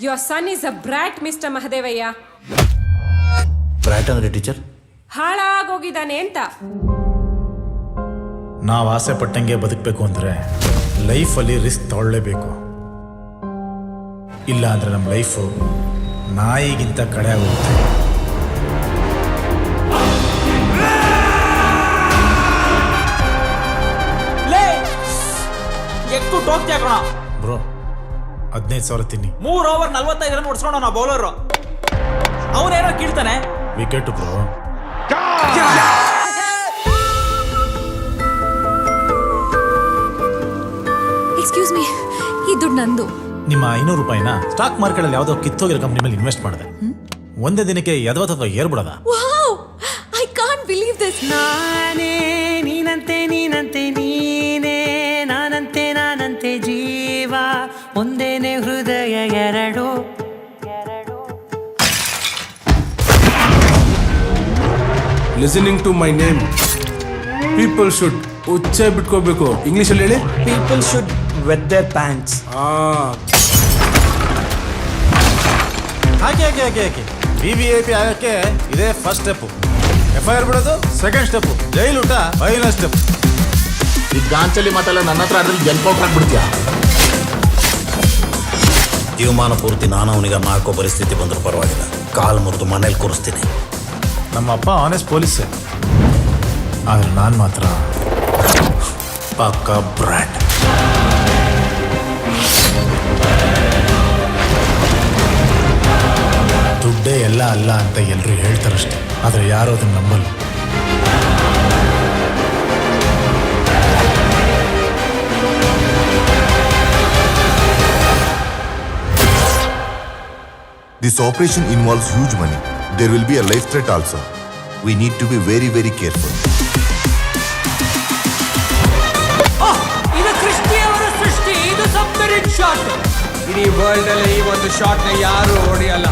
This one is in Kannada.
Your son is a brat, Mr. Mahadevaya. Brat ಅಂದ್ರೆ ಟೀಚರ್ ಹಾಳಾಗೋಗಿದ್ದಾನೆ ಅಂತ. ನಾವು ಆಸೆ ಪಟ್ಟಂಗೆ ಬದುಕಬೇಕು ಅಂದರೆ ಲೈಫಲ್ಲಿ ರಿಸ್ಕ್ ತಗೊಳ್ಳೇಬೇಕು. ಇಲ್ಲ ಅಂದರೆ ನಮ್ಮ ಲೈಫು ನಾಯಿಗಿಂತ ಕಡೆ ಆಗುತ್ತೆ. ಎಷ್ಟು ಟೋಕ್ತಿಯ ಕಣ ಬ್ರೋ 15,000 ತಿನ್ನಿ. 3 ಓವರ್ 45 ರನ್ ಹೊಡ್ಸ್ಕೊಂಡು ನಾ ಬೌಲರ್ ಅವನೇನೋ ಕೀಳ್ತಾನೆ. Wicket bro. ಎಕ್ಸ್ಕ್ಯೂಸ್ ಮೀ, ಈ ದುಡ್ಡು ನಂದು. ನಿಮ್ಮ 500 ರೂಪಾಯಿನ ಸ್ಟಾಕ್ ಮಾರ್ಕೆಟಲ್ಲಿ ಯಾವುದೋ ಕಿತ್ತೋಗಿರೋ ಕಂಪ್ನಿ ಮೇಲೆ ಇನ್ವೆಸ್ಟ್ ಮಾಡಿದೆ. ಒಂದೇ ದಿನಕ್ಕೆ ಯದವತ್ತವ ಏರ್ಬಿಡದ. Wow, I can't believe this. ನಾನೇ ನೀನಂತೆ ನೀನಂತೆ ನೀನೇ, ನಾನಂತೆ ನಾನಂತೆ ಜೀವ, ಒಂದೇನೆ ಹೃದಯ ಎರಡು. Listening to my name people should ಉಚ್ಚ ಬಿಟ್ಕೋಬೇಕು. ಇಂಗ್ಲಿಷಲ್ಲಿ ಹೇಳಿ. People should wet their pants. ಹಾಕಿ VVIP ಆಗಕ್ಕೆ ಇದೇ ಫಸ್ಟ್ ಸ್ಟೆಪ್. FIR ಬಿಡೋದು ಸೆಕೆಂಡ್ ಸ್ಟೆಪ್, ಜೈಲು ಊಟ ಫೈನಲ್ ಸ್ಟೆಪ್. ಈ ಗಾಂಚಲಿ ಮಾತೆಲ್ಲ ನನ್ನ ಹತ್ರ ಅದ್ರಲ್ಲಿ ಜನ್ಕೋಕ್ ಹಾಕ್ಬಿಡ್ತೀಯ. ಜೀವಮಾನ ಪೂರ್ತಿ ನಾನು ಅವನಿಗೆ ಮಾಡ್ಕೋ ಪರಿಸ್ಥಿತಿ ಬಂದರೂ ಪರವಾಗಿಲ್ಲ, ಕಾಲು ಮುರಿದು ಮನೇಲಿ ಕೂರಿಸ್ತೀನಿ. ನಮ್ಮ ಅಪ್ಪ ಆನೆಸ್ಟ್ ಪೊಲೀಸೇ, ಆದರೆ ನಾನು ಮಾತ್ರ ಪಕ್ಕಾ ಬ್ರ್ಯಾಟ್. ದುಡ್ಡೇ ಎಲ್ಲ ಅಲ್ಲ ಅಂತ ಎಲ್ಲರೂ ಹೇಳ್ತಾರಷ್ಟೆ, ಆದರೆ ಯಾರು ಅದನ್ನು ನಂಬಲ್ಲ. This operation involves huge money. There will be a life threat also. We need to be very, very careful. ಇದು ಕ್ರಿಸ್ಟಿಯವರ ಸೃಷ್ಟಿ. ಇದು ಸಬ್ಮರೀನ್ ಶಾಟ್. ಇಡೀ ವರ್ಲ್ಡ್ ಅಲ್ಲಿ ಈ ಒಂದು ಶಾಟ್ ನ ಯಾರು ಹೊಡೆಯಲ್ಲ.